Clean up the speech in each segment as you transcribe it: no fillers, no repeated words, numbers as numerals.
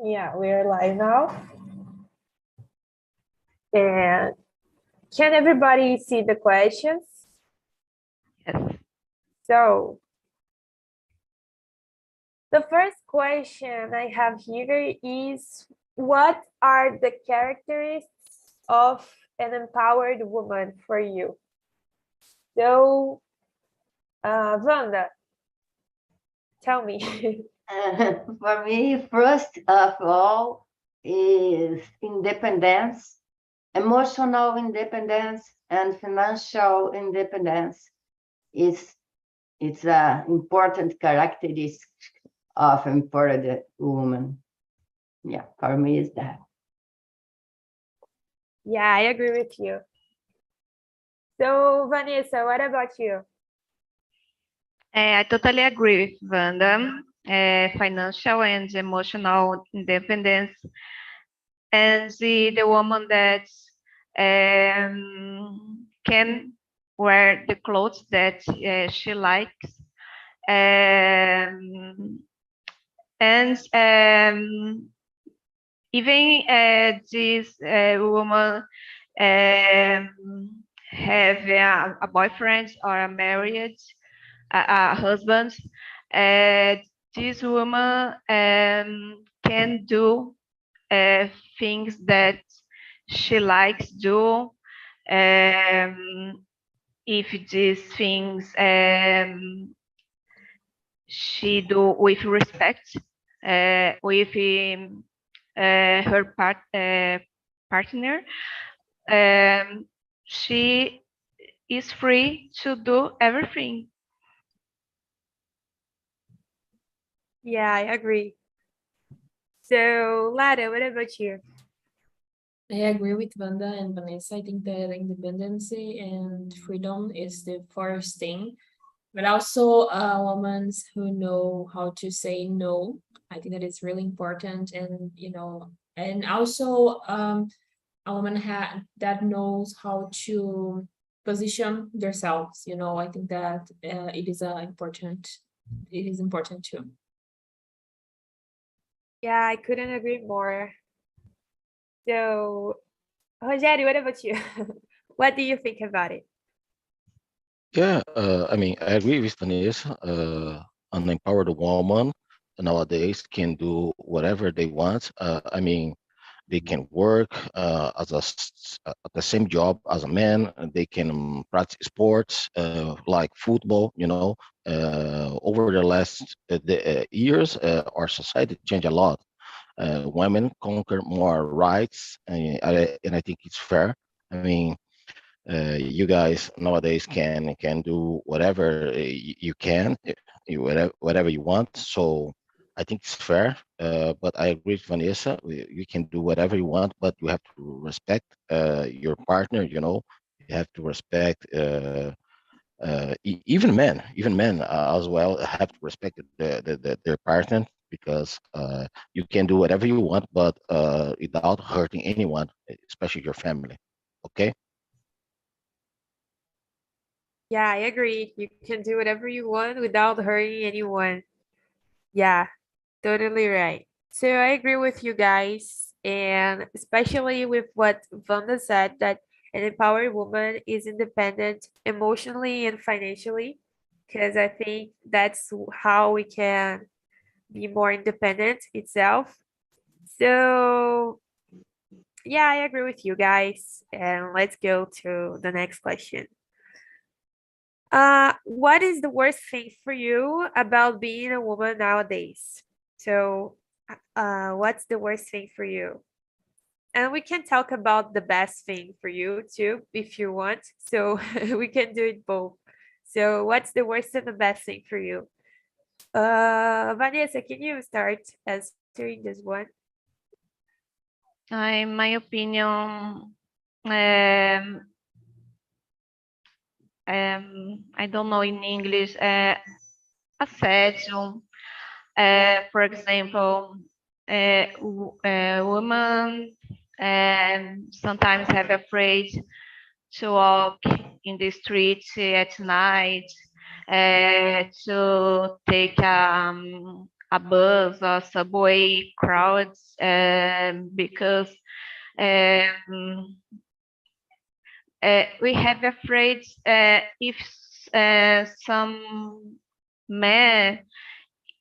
Yeah, we're live now. And can everybody see the questions? Yes. So the first question I have here is, what are the characteristics of an empowered woman for you? So, Wanda, tell me. For me, first of all, is independence, emotional independence, and financial independence. It's an important characteristic of empowered woman. Yeah, for me is that. Yeah, I agree with you. So, Vanessa, what about you? I totally agree with Wanda. Financial and emotional independence, and the woman that can wear the clothes that she likes, and even this woman have a boyfriend or a married a husband, this woman can do things that she likes do, if these things she do with respect, with her partner, she is free to do everything. Yeah, I agree. So, Lara, what about you? I agree with Wanda and Vanessa. I think that independence and freedom is the first thing, but also women who know how to say no. I think that it's really important, and and also a woman that knows how to position themselves. I think that it is important. It is important too. Yeah, I couldn't agree more. So, Rogério, what about you? What do you think about it? Yeah, I mean, I agree with Vanessa. An empowered woman nowadays can do whatever they want. I mean, they can work at the same job as a man. They can practice sports like football. Over the last years, our society changed a lot. Women conquer more rights, and I think it's fair. I mean, you guys nowadays can do whatever you can, whatever you want. So I think it's fair. But I agree with Vanessa. You can do whatever you want, but you have to respect your partner. You have to respect even men as well have to respect their partner, because you can do whatever you want, but without hurting anyone, especially your family. Okay. Yeah, I agree. You can do whatever you want without hurting anyone. Yeah, totally right. So I agree with you guys, and especially with what Vanda said, that an empowered woman is independent emotionally and financially, because I think that's how we can be more independent itself. So yeah, I agree with you guys, and let's go to the next question. What is the worst thing for you about being a woman nowadays? So, what's the worst thing for you? And we can talk about the best thing for you too, if you want. So we can do it both. So, what's the worst and the best thing for you? Vanessa, can you start answering this one? In my opinion, I don't know in English, assédio. For example, women sometimes have afraid to walk in the street at night, to take a bus or subway crowds, because um, we have afraid if some man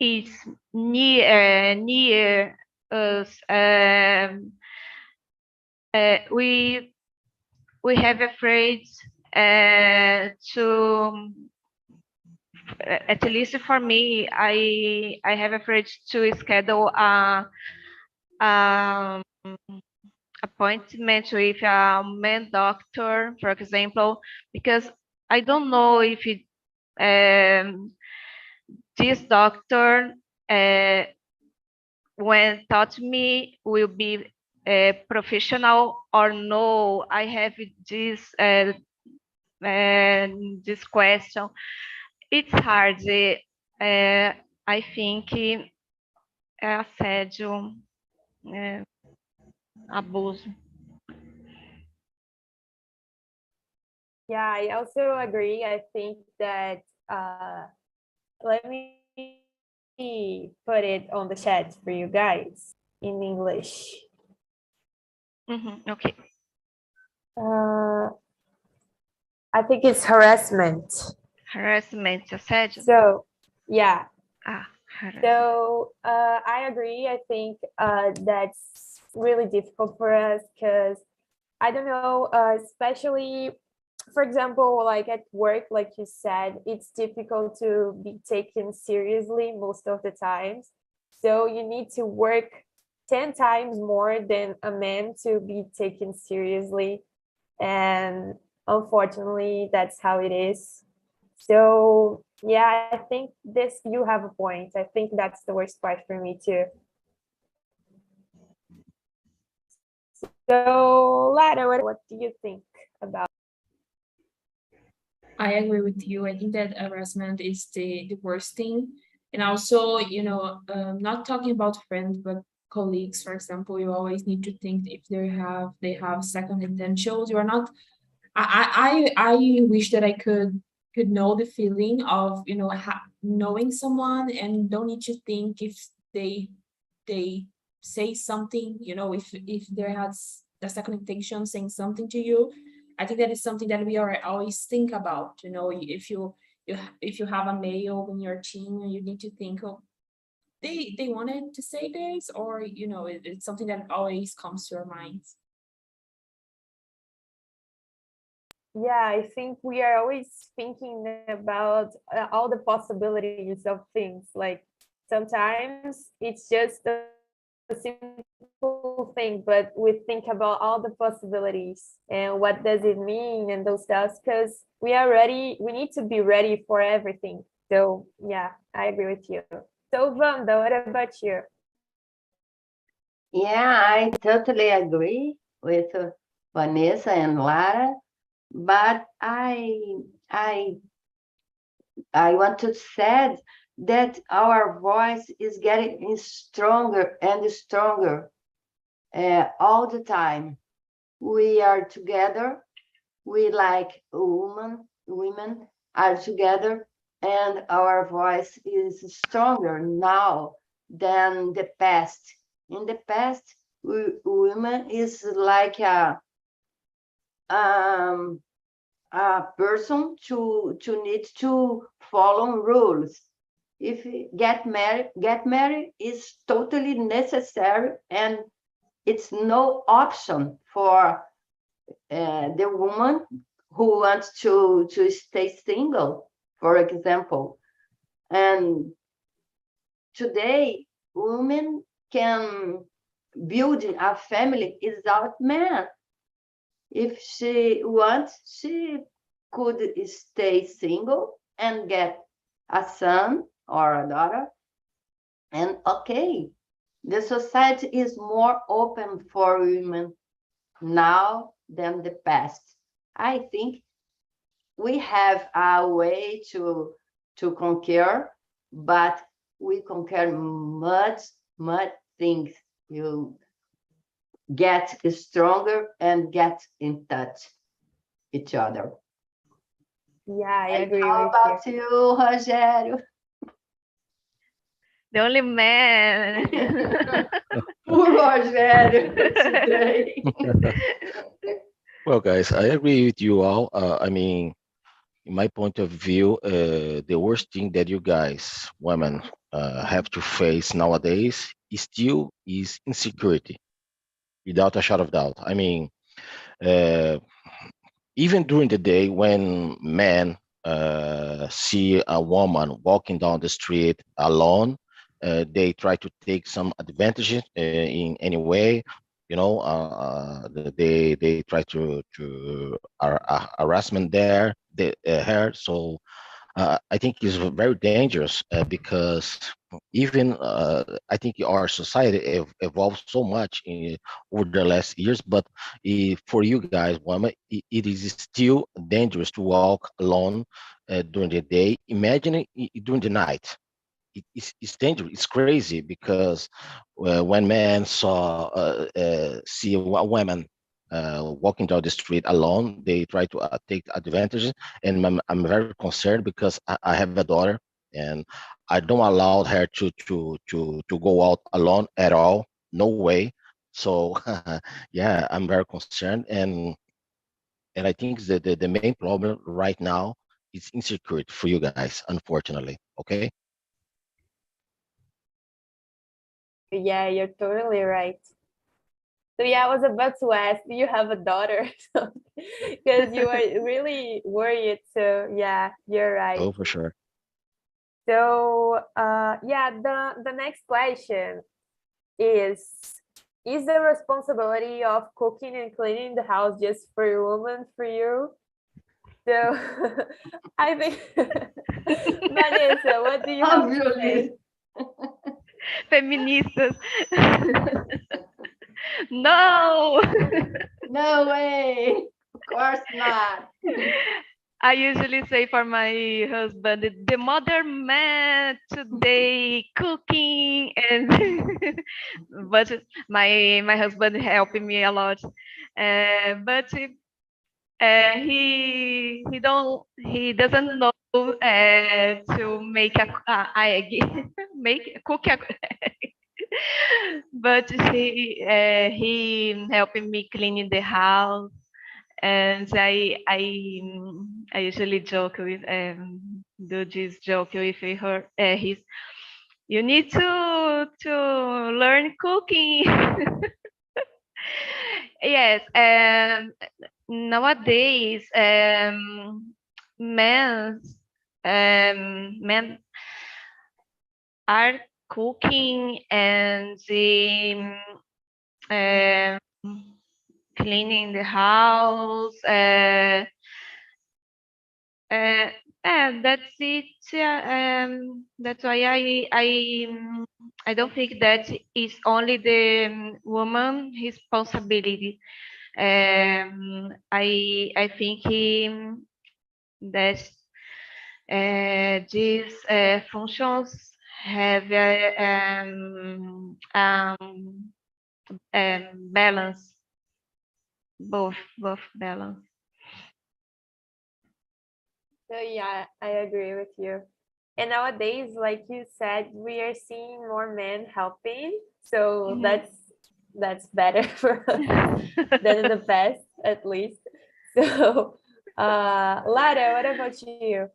is near us. We have afraid to, at least for me, I have afraid to schedule a appointment with a man doctor, for example, because I don't know if this doctor, when taught me, will be professional or no. I have this question. It's hard. I think é assédio, abuso. Yeah, I also agree. I think that let me put it on the chat for you guys in English. Okay. I think it's harassment. Harassment, assédio. So, yeah. Harassment. So I agree. I think that's really difficult for us because I don't know, especially, for example, like at work, like you said, it's difficult to be taken seriously most of the times. So you need to work 10 times more than a man to be taken seriously. And unfortunately, that's how it is. So yeah, I think this, you have a point. I think that's the worst part for me too. So Lara, what do you think about? I agree with you. I think that harassment is the worst thing. And also, not talking about friends, but colleagues, for example, you always need to think if they have second intentions. You are not. I wish that I could know the feeling of knowing someone and don't need to think if they say something. If there has the second intention saying something to you. I think that is something that we are always think about. If you have a male in your team, you need to think, oh, they wanted to say this, or it's something that always comes to your mind. Yeah, I think we are always thinking about all the possibilities of things. Like sometimes it's just a simple thing, but we think about all the possibilities and what does it mean and those stuff, because we need to be ready for everything. So yeah, I agree with you. So Wanda, what about you? Yeah, I totally agree with Vanessa and Lara, but I want to say that our voice is getting stronger and stronger all the time. We are together. We like women are together, and our voice is stronger now than the past. In the past, women is like a person to need to follow rules. If you get married is totally necessary, and it's no option for the woman who wants to stay single, for example. And today, women can build a family without man. If she wants, she could stay single and get a son or a daughter. And okay, the society is more open for women now than the past. I think we have a way to conquer, but we conquer much things. You get stronger and get in touch each other. Yeah, I And agree how with about you. you, Rogério? The only man. Poor Rogério today. Well, guys, I agree with you all. I mean, in my point of view, the worst thing that you guys, women, have to face nowadays is still is insecurity, without a shadow of doubt. I mean, uh, even during the day when men see a woman walking down the street alone, they try to take some advantage in any way. You know, they try to harassment there, her. So I think it's very dangerous because even I think our society evolved so much over the last years, but for you guys, women, it is still dangerous to walk alone during the day. Imagine it during the night. It's dangerous. It's crazy because when men see a woman walking down the street alone, they try to take advantage. And I'm very concerned because I have a daughter, and I don't allow her to go out alone at all. No way. So yeah, I'm very concerned, and I think the main problem right now is insecurity for you guys, unfortunately. Okay. Yeah, you're totally right. So yeah, I was about to ask, do you have a daughter? Because you are really worried. So yeah, you're right. Oh, for sure. So yeah, the next question is the responsibility of cooking and cleaning the house just for a woman for you? So I think Vanessa, what do you have to say? Obviously. Feministas. No. No way. Of course not. I usually say for my husband, the mother man today cooking and but my husband helping me a lot. But he doesn't know to make a egg make cook a but he helping me cleaning the house, and I usually joke with do this joke with her. He's you need to learn cooking. Yes, and nowadays men men are cooking and um, cleaning the house. Uh, and that's it. That's why I don't think that is only the woman responsibility. I think that these functions have balance, both balance. So yeah, I agree with you. And nowadays, like you said, we are seeing more men helping. So Mhm. that's better for us than in the past, at least. So Lara, what about you?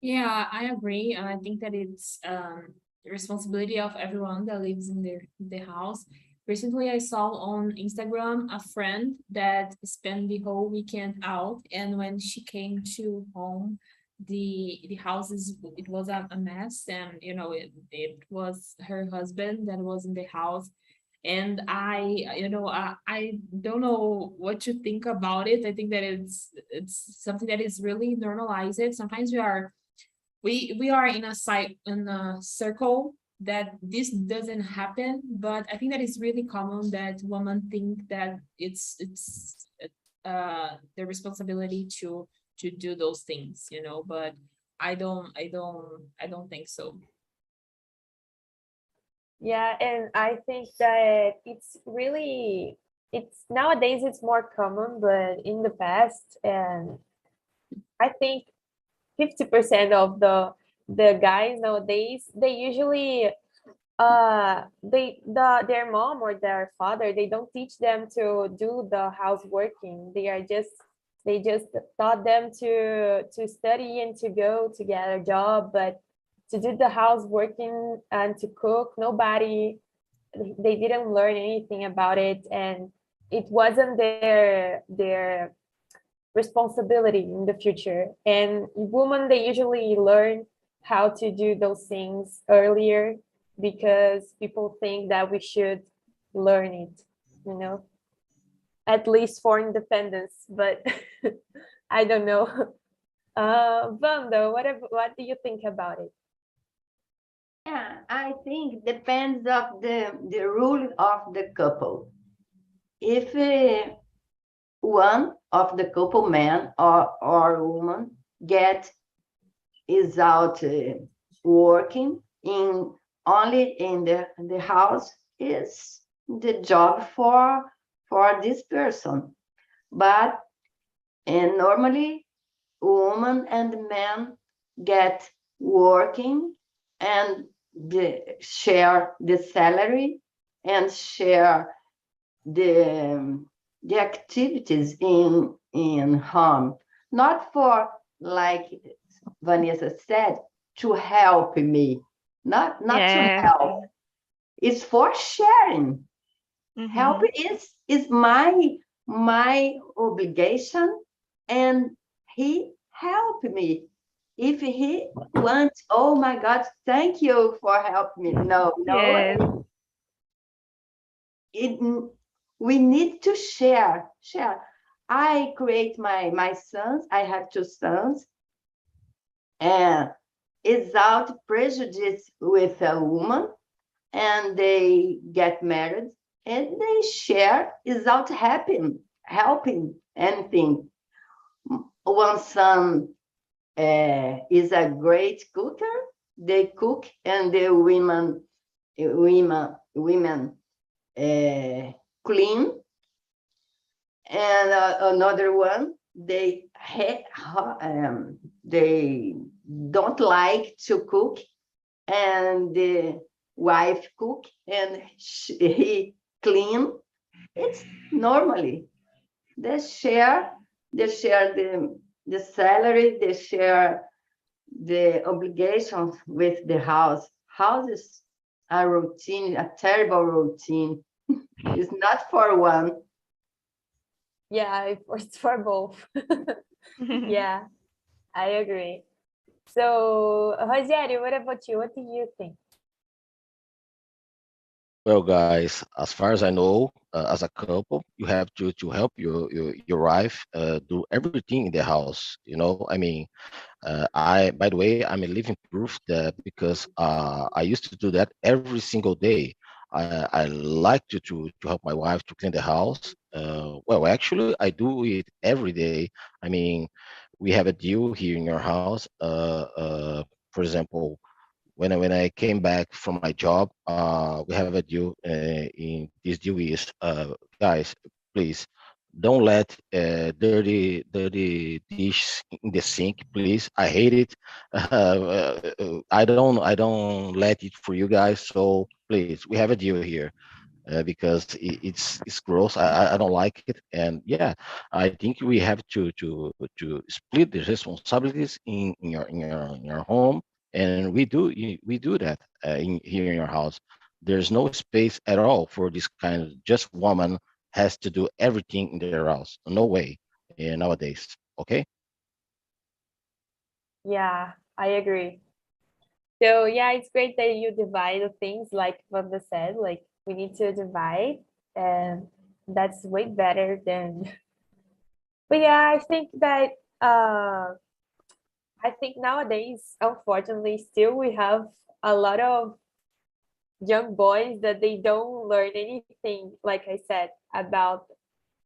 Yeah, I agree. I think that it's the responsibility of everyone that lives in the house. Recently, I saw on Instagram a friend that spent the whole weekend out, and when she came to home, the house it was a mess, and it was her husband that was in the house. And I don't know what to think about it. I think that it's something that is really normalized. Sometimes we are in a circle that this doesn't happen, but I think that it's really common that women think that it's their responsibility to do those things, but I don't think so. Yeah, and I think that it's nowadays it's more common, but in the past, and I think 50% of the guys nowadays, they usually their mom or their father, they don't teach them to do the houseworking. They just taught them to study and to go to get a job, but to do the houseworking and to cook, they didn't learn anything about it, and it wasn't their responsibility in the future. And women, they usually learn how to do those things earlier because people think that we should learn it, you know, at least for independence. But I don't know. Vando, what do you think about it? Yeah, I think depends of the rule of the couple. If one of the couple, man or woman, is out working in only in the house, is the job for this person. But and normally woman and man get working and share the salary and share the activities in home, not for, like Vanessa said, to help me, not to Yeah. help. It's for sharing. Help is my obligation, and he helped me. If he wants, oh my God, thank you for helping me. No, Yes. it, we need to share. I create my sons. I have two sons, and without prejudice with a woman, and they get married and they share without helping anything. One son is a great cooker. They cook, and the women clean. And another one, they don't like to cook, and the wife cook, and he clean. It's normally they share the salary, they share the obligations with the house. House is a routine, a terrible routine. It's not for one. Yeah, it's for both. Yeah, I agree. So, Rogério, what about you? What do you think? Well, guys, as far as I know, as a couple, you have to help your wife do everything in the house. You know, I mean, I by the way, I'm a living proof that because I used to do that every single day. I like to help my wife to clean the house. Well, actually, I do it every day. I mean, we have a deal here in your house. For example, when I came back from my job, we have a deal. In this deal is, guys, please don't let dirty dish in the sink, please. I hate it. I don't let it for you guys. So please, we have a deal here. Because it's gross. I don't like it, and yeah, I think we have to split the responsibilities in your home, and we do that here in your house. There's no space at all for this kind of just woman has to do everything in their house. No way, nowadays. Okay. Yeah, I agree. So, yeah, it's great that you divide the things like Vanda said, like we need to divide, and that's way better than. But yeah, I think nowadays, unfortunately, still we have a lot of young boys that they don't learn anything, like I said, about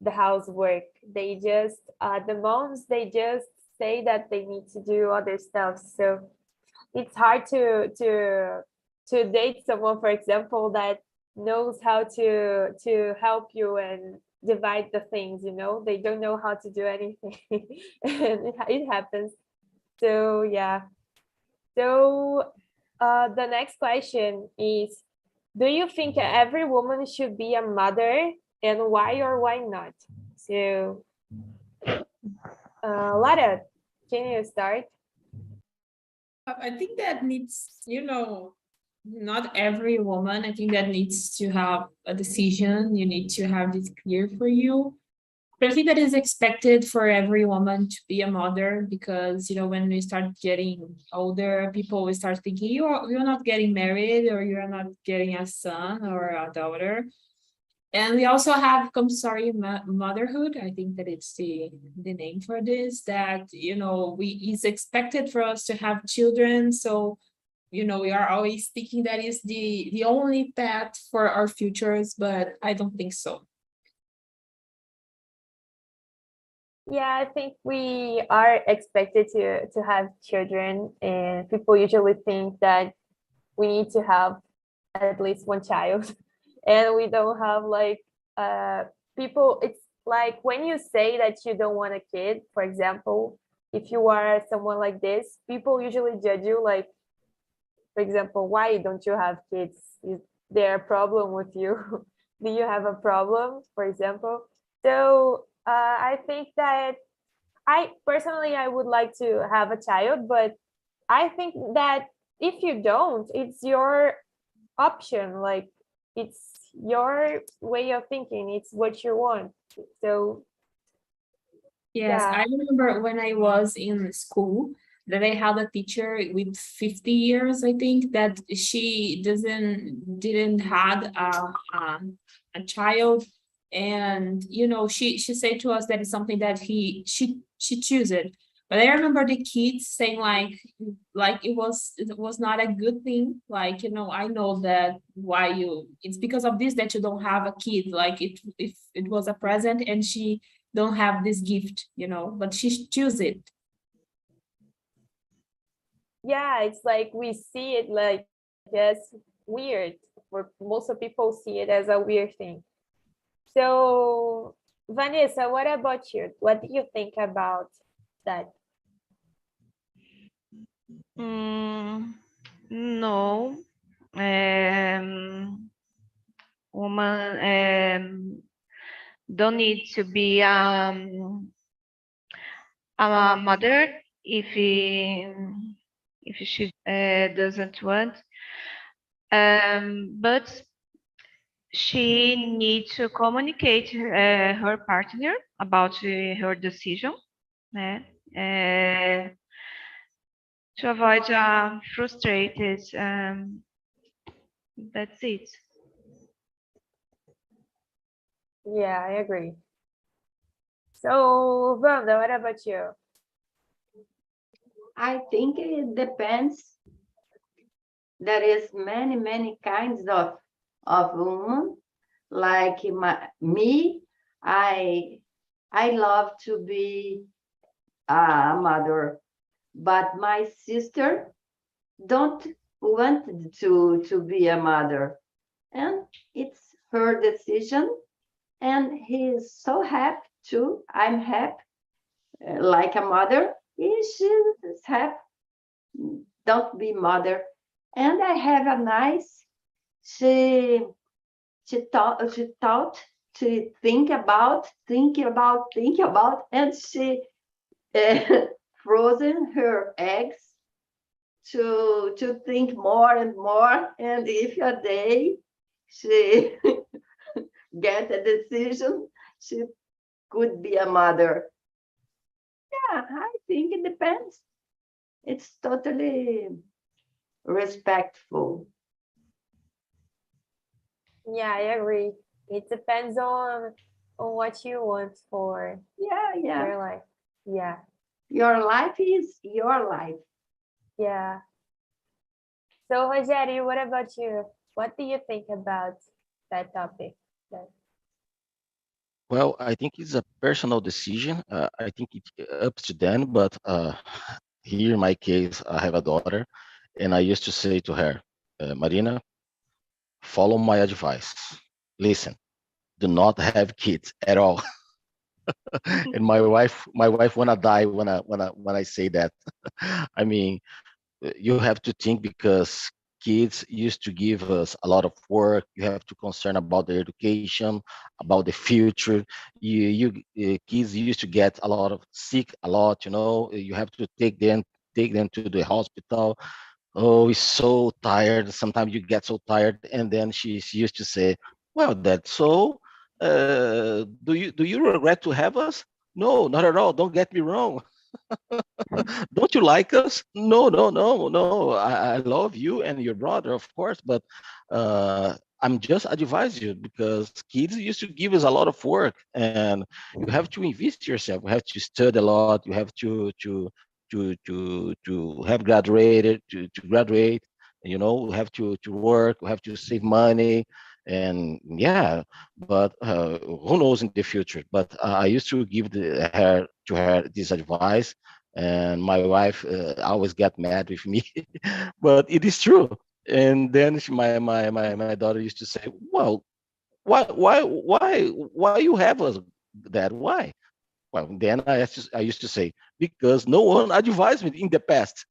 the housework. They just, the moms, they just say that they need to do other stuff. So it's hard to date someone, for example, that knows how to help you and divide the things, you know. They don't know how to do anything. And it happens. So yeah. So the next question is, do you think every woman should be a mother, and why or why not? So, Lara, can you start? I think that needs, not every woman, I think that needs to have a decision. You need to have this clear for you. But I think that is expected for every woman to be a mother because, when we start getting older, people will start thinking you're not getting married or you're not getting a son or a daughter. And we also have compulsory motherhood. I think that it's the name for this, that, it's expected for us to have children. So, we are always thinking that is the only path for our futures, but I don't think so. Yeah, I think we are expected to have children, and people usually think that we need to have at least one child, and we don't have like people. It's like when you say that you don't want a kid, for example, if you are someone like this, people usually judge you like, for example, why don't you have kids? Is there a problem with you? Do you have a problem, for example? So I think that I personally I would like to have a child, but I think that if you don't, it's your option. Like it's your way of thinking. It's what you want. So Yes, yeah. I remember when I was in school that I had a teacher with 50 years, I think, that she didn't had a child. And she said to us that it's something that she choose it. But I remember the kids saying like it was not a good thing. Like, I know that why it's because of this that you don't have a kid. Like if it was a present and she don't have this gift, but she choose it. Yeah, it's like we see it like as weird. For most of people see it as a weird thing. So Vanessa, what about you? What do you think about that? No. Woman don't need to be a mother if she doesn't want. But she needs to communicate her partner about her decision, né? To avoid frustrated. That's it. Yeah, I agree. So Wanda, what about you? I think it depends. There is many kinds of women. Like me, I love to be a mother, but my sister don't want to be a mother, and it's her decision, and he's so happy too. I'm happy, like a mother. She's happy, don't be mother. And I have a nice. She thought to think about, and she frozen her eggs to think more and more. And if a day she get a decision, she could be a mother. Yeah, I think it depends. It's totally respectful. Yeah, I agree. It depends on what you want for Yeah. your life. Yeah, Your life is your life. yeah. So Rogério, what about you? What do you think about that topic? Well, I think it's a personal decision. I think it's up to them, but here in my case, I have a daughter, and I used to say to her, Marina, follow my advice. Listen, do not have kids at all. And my wife wanna die when I say that. I mean, you have to think, because kids used to give us a lot of work. You have to concern about their education, about the future. Kids used to get a lot of sick a lot. You have to take them to the hospital. Oh, he's so tired. Sometimes you get so tired, and then she used to say, "Well, Dad, so do you regret to have us?" No, not at all. Don't get me wrong. Don't you like us? No, no, no, no. I love you and your brother, of course, but I'm just advise you, because kids used to give us a lot of work, and you have to invest yourself. You have to study a lot. You have to have graduated to graduate. We have to work. We have to save money, and yeah. But who knows in the future? But I used to give her this advice, and my wife always get mad with me, but it is true. And then my daughter used to say, "Well, why you have us, Dad? Why?" Well, then I used to say, "Because no one advised me in the past."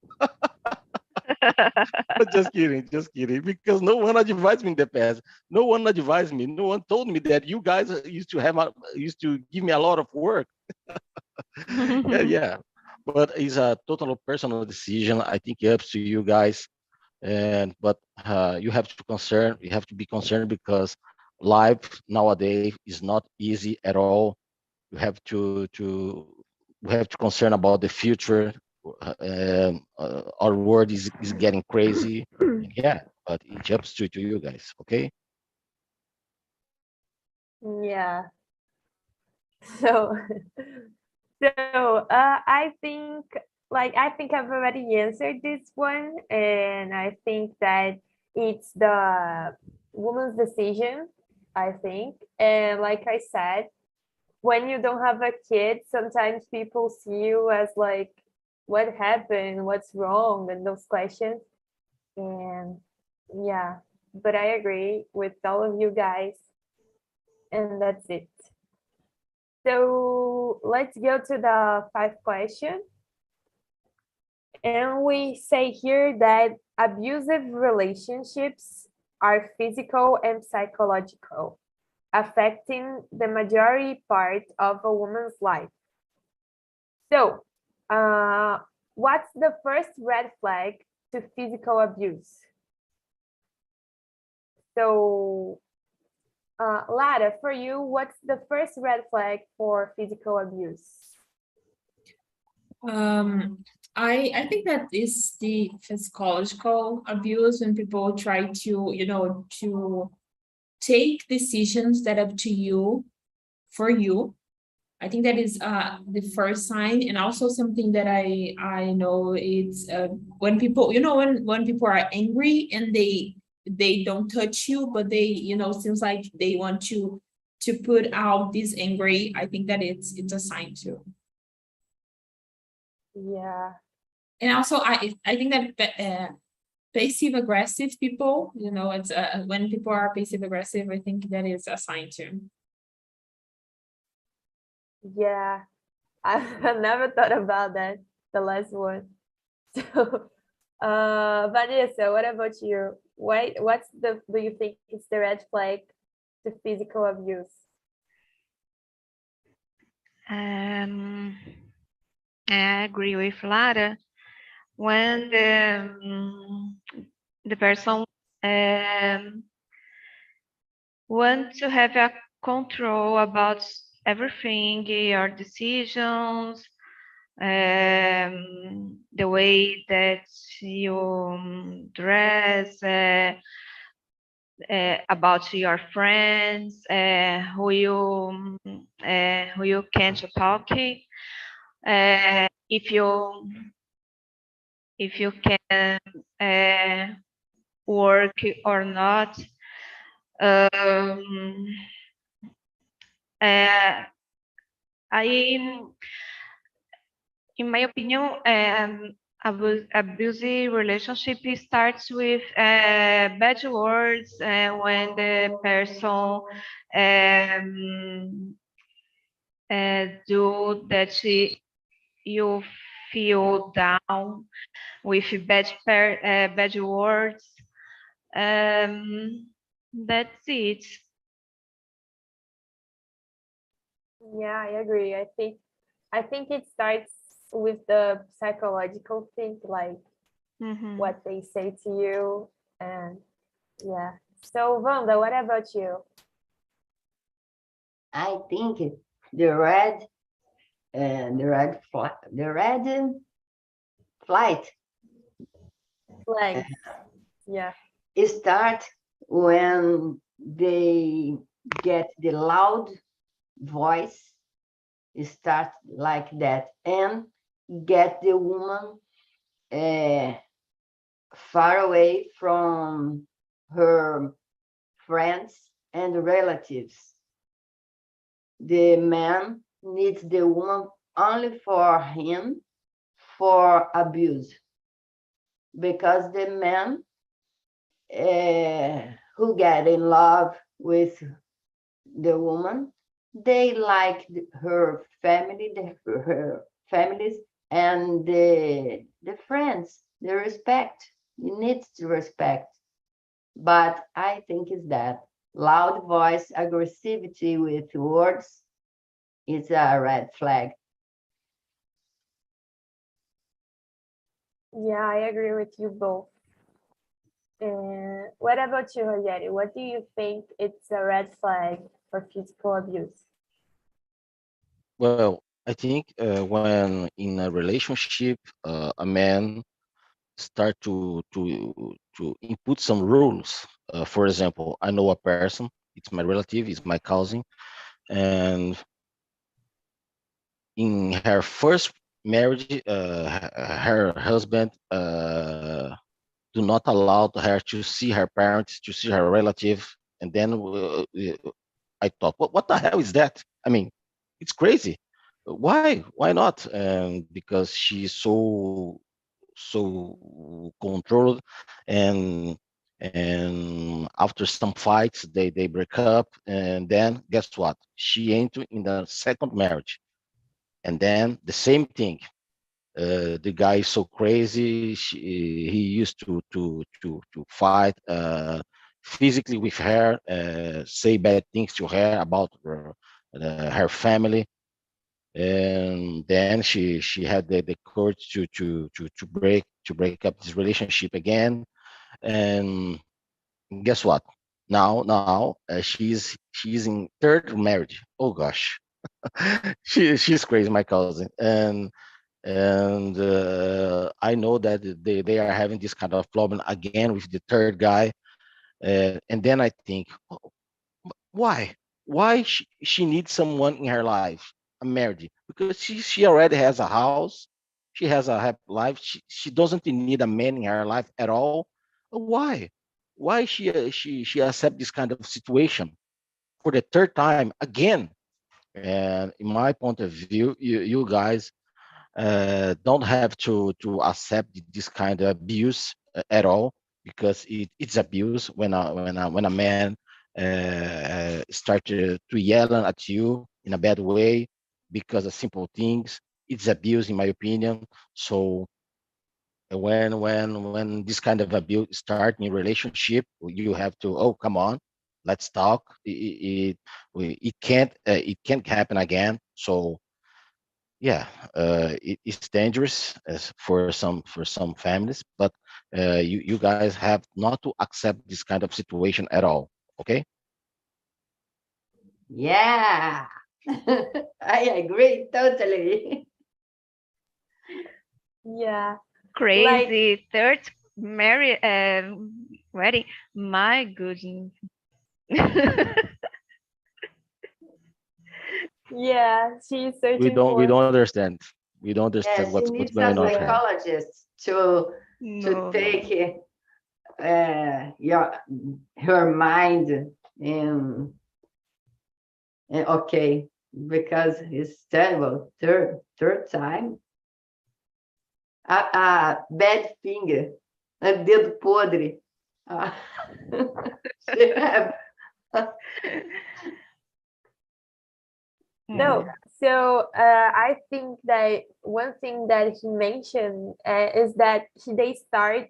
Just kidding, just kidding. Because no one advised me in the past. No one advised me. No one told me that you guys used to give me a lot of work. Yeah, yeah. But it's a total personal decision. I think it's up to you guys. But you have to be concerned, because life nowadays is not easy at all. You have to concern about the future. Our world is getting crazy. Yeah, but it's up to you guys. Okay. Yeah. So, I think I've already answered this one, and I think that it's the woman's decision, I think. And like I said, when you don't have a kid, sometimes people see you as like, what happened? What's wrong? And those questions. And yeah, but I agree with all of you guys. And that's it. So let's go to the fifth question. And we say here that abusive relationships are physical and psychological, affecting the majority part of a woman's life. So, what's the first red flag to physical abuse? So, Lara, for you, what's the first red flag for physical abuse? I think that is the physiological abuse, when people try to take decisions that up to you for you. I think that is the first sign. And also something that I know, it's when people, when people are angry and they don't touch you, but they, seems like they want to put out this angry. I think that it's a sign too. Yeah. And also I think that passive aggressive people, it's when people are passive aggressive, I think that is a sign too. Yeah, I never thought about that, the last one. So, Vanessa, what about you? Do you think it's the red flag to physical abuse? I agree with Lara. When the person wants to have a control about everything, your decisions, the way that you dress, about your friends, who you can talk, if you can work or not. In my opinion, abusive relationship starts with bad words, when the person do that you feel down with bad words. That's it. Yeah, I agree. I think it starts with the psychological thing, like what they say to you, and yeah. So, Wanda, what about you? I think the red flight Flags. Yeah. start when they get the loud voice, start like that, and get the woman far away from her friends and relatives. The man needs the woman only for him, for abuse, because the man who get in love with the woman, they like her family, her families, and the friends, the respect. You need to respect. But I think is that loud voice, aggressivity with words is a red flag. Yeah, I agree with you both. And what about you, Rogério? What do you think it's a red flag for physical abuse? Well, I think when in a relationship, a man start to input some rules. For example, I know a person, it's my relative, it's my cousin, and in her first marriage, her husband do not allow her to see her parents, to see her relative, and then I thought, what the hell is that? I mean, it's crazy. Why? Why not? And because she's so controlled, and after some fights, they break up, and then guess what? She entered in the second marriage, and then the same thing. The guy is so crazy. He used to fight physically with her, say bad things to her about her family, and then she had the courage to break up this relationship again. And guess what? Now she's in third marriage. Oh gosh, she's crazy, my cousin, and I know that they are having this kind of problem again with the third guy, and then I think, why she needs someone in her life, a marriage, because she already has a house, she has a happy life, she doesn't need a man in her life at all. Why she accept this kind of situation for the third time again? And in my point of view, you guys don't have to accept this kind of abuse at all, because it's abuse when a man start to yell at you in a bad way because of simple things. It's abuse, in my opinion. So when this kind of abuse start in relationship, you have to, oh, come on, let's talk. It can't happen again. So yeah, it's dangerous as for some families, but you guys have not to accept this kind of situation at all. Okay. Yeah, I agree totally. Yeah. Like, Crazy third marriage wedding. My goodness. yeah, she's we searching don't we for. don't understand we don't understand Yeah, she what's needs a going on with her. psychologist to No. take her mind and okay, because it's terrible. Third time, a bad finger, a dedo podre. Ah, she have No, So I think that one thing that he mentioned is that they start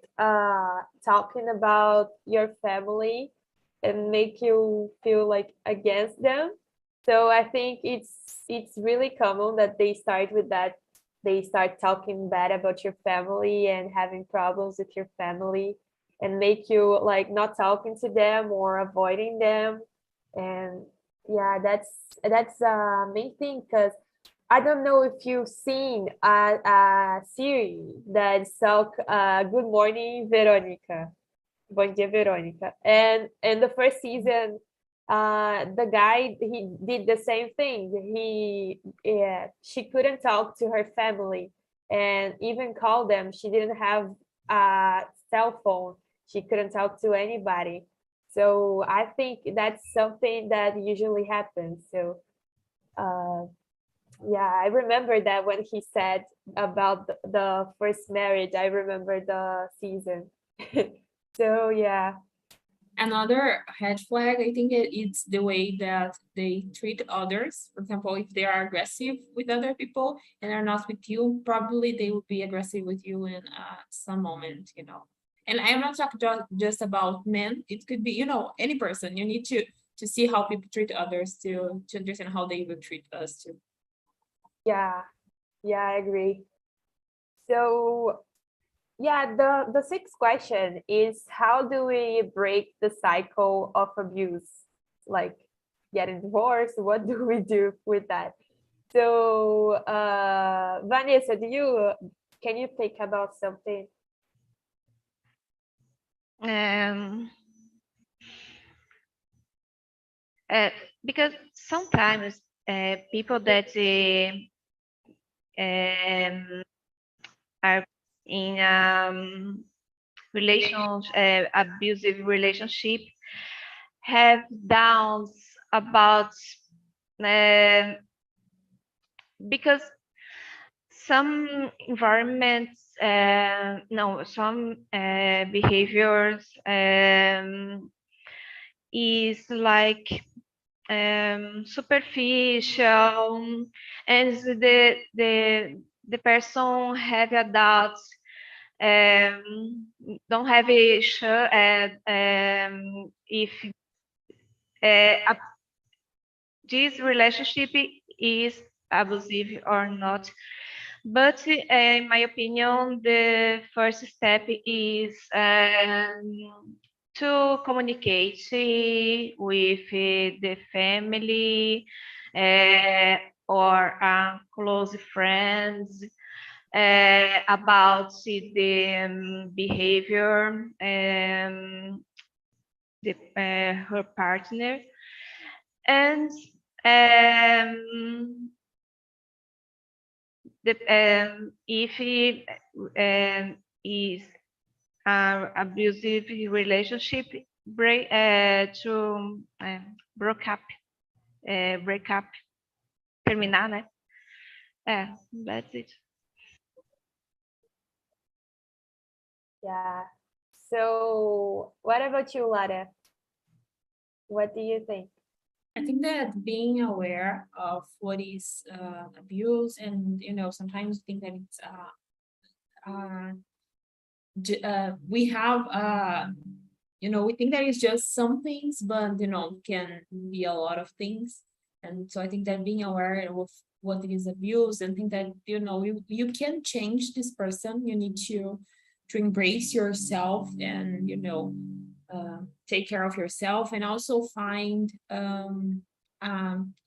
talking about your family and make you feel like against them. So I think it's really common that they start with that. They start talking bad about your family and having problems with your family and make you like not talking to them or avoiding them. And yeah, that's a main thing because I don't know if you've seen a series that's called Good Morning Veronica. Bom dia, Veronica. And in the first season, the guy he did the same thing. She couldn't talk to her family and even call them. She didn't have a cell phone. She couldn't talk to anybody. So I think that's something that usually happens. So uh, yeah, I remember that when he said about the first marriage, I remember the season. So yeah, Another red flag, I think it's the way that they treat others. For example, if they are aggressive with other people and are not with you, probably they will be aggressive with you in some moment, you know. And I'm not talking just about men. It could be, you know, any person. You need to see how people treat others to understand how they will treat us too. yeah, yeah, I agree. So yeah, the sixth question is how do we break the cycle of abuse? Like getting divorced, what do we do with that? So Vanessa, can you think about something? Um, because sometimes people that are in abusive relationship have doubts about because some environments, no, some behaviors is like superficial, and the person have adults don't have a sure if this relationship is abusive or not. But in my opinion, the first step is to communicate with the family or close friends about the behavior her partner, and if he is abusive relationship, to break up, terminar, né? That's it. Yeah. So what about you, Lara? What do you think? I think that being aware of what is abuse, and you know, sometimes I think that it's we have you know, we think that it's just some things, but you know, can be a lot of things. And so I think that being aware of what is abuse, and think that, you know, you can change this person. You need to embrace yourself, and you know, take care of yourself, and also find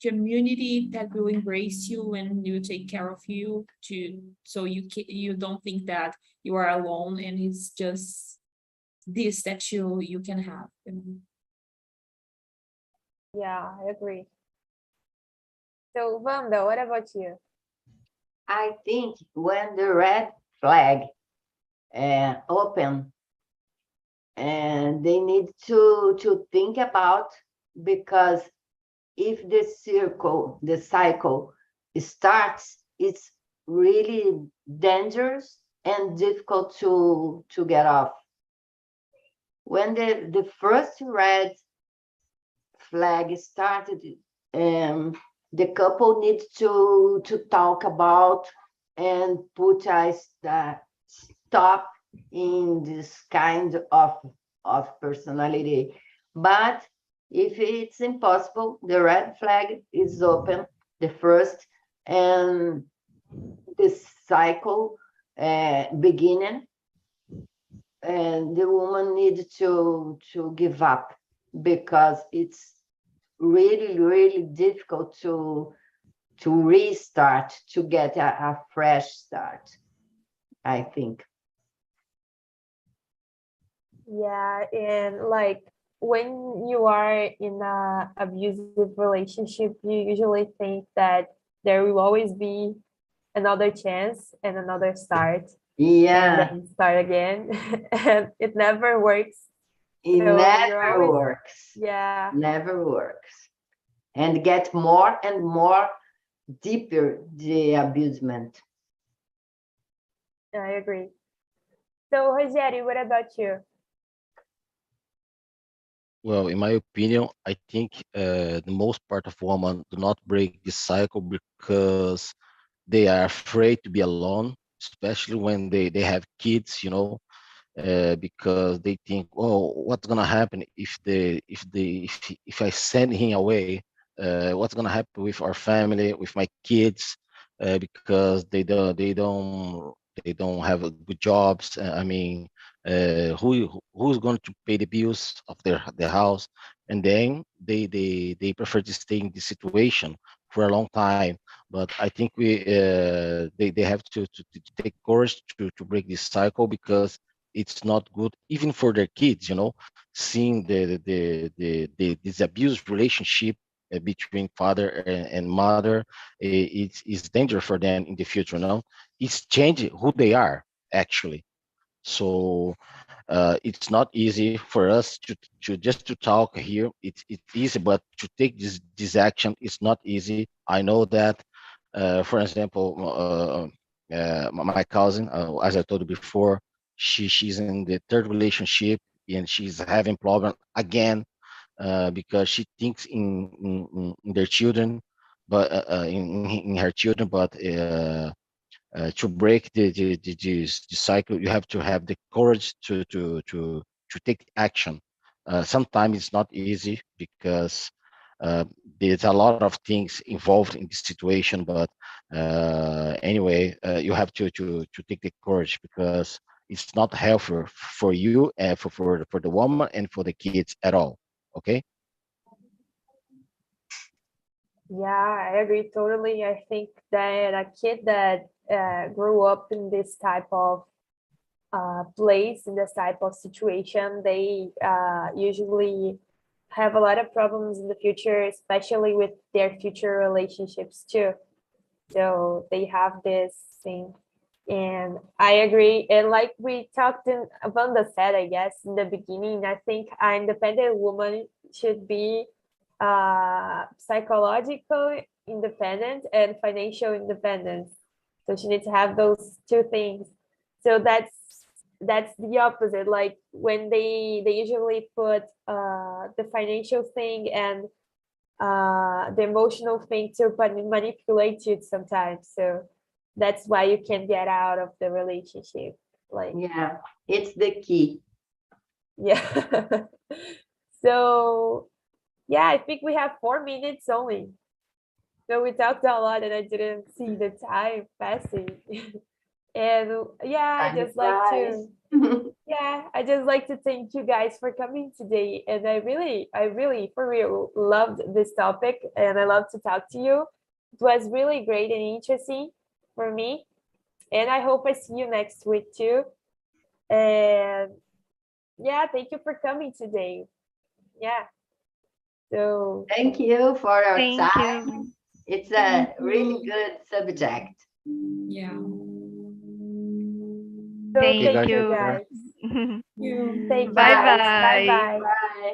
community that will embrace you and you take care of you, to so you don't think that you are alone and it's just this that you can have. Yeah, I agree. So Wanda, what about you? I think when the red flag open, and they need to think about, because if the cycle starts, it's really dangerous and difficult to get off. When the first red flag started, the couple needs to talk about and put a stop in this kind of personality. But if it's impossible, the red flag is open, the first, and this cycle beginning, and the woman needs to give up, because it's really, really difficult to restart, to get a fresh start, I think. Yeah, and like when you are in a abusive relationship, you usually think that there will always be another chance and another start, and Yeah, then start again, and it never works. it So you're never always, works. yeah, Never works. And get more and more deeper the abusement. I agree. So Rogério, what about you? Well, in my opinion, I think the most part of women do not break this cycle because they are afraid to be alone, especially when they have kids, because they think, oh, what's gonna happen if I send him away? What's gonna happen with our family, with my kids? Because they don't have good jobs. I mean, who's going to pay the bills of their house? And then they prefer to stay in this situation for a long time. But I think they have to take courage to break this cycle, because it's not good even for their kids, seeing this abused relationship between father and mother. It's danger for them in the future. It's changing who they are, actually. So it's not easy for us to just to talk here. It's easy, but to take this action is not easy. I know that. For example, my cousin, as I told you before, she's in the third relationship, and she's having problem again, because she thinks in their children, but in her children, but to break the cycle, you have to have the courage to take action. Sometimes it's not easy, because uh, there's a lot of things involved in this situation. But anyway, you have to take the courage, because it's not healthy for you, and for the woman and for the kids at all. Okay. Yeah, I agree totally. I think that a kid that grew up in this type of place, in this type of situation, they usually have a lot of problems in the future, especially with their future relationships too. So they have this thing. And I agree. And like we talked in Wanda said, I guess, in the beginning, I think an independent woman should be psychological independent and financial independence. So she needs to have those two things. So that's the opposite. Like when they usually put the financial thing and the emotional thing to manipulate you sometimes. So that's why you can get out of the relationship. Like, Yeah, it's the key. yeah. So yeah, I think we have 4 minutes only. So we talked a lot and I didn't see the time passing. And yeah, I Time just like flies. to I just like to thank you guys for coming today. And I really for real loved this topic and I love to talk to you. It was really great and interesting for me. And I hope I see you next week too. And yeah, thank you for coming today. Yeah. So Thank you for your Thank time. you. It's Thank a really you. good subject. Yeah. so Thank Okay, thank guys. you you. guys. You. Thank you Bye guys. Bye bye. bye. Bye.